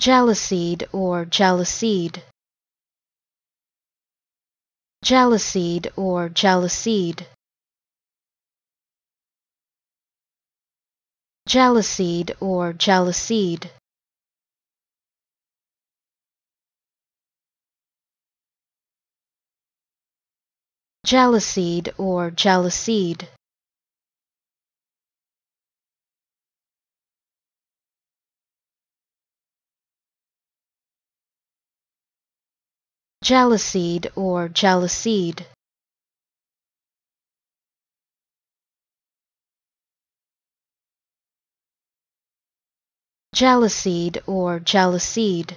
Jalousied or jalousied. Jalousied or jalousied. Jalousied or jalousied. Jalousied or jalousied. Jalousied or jalousied. Jalousied or jalousied.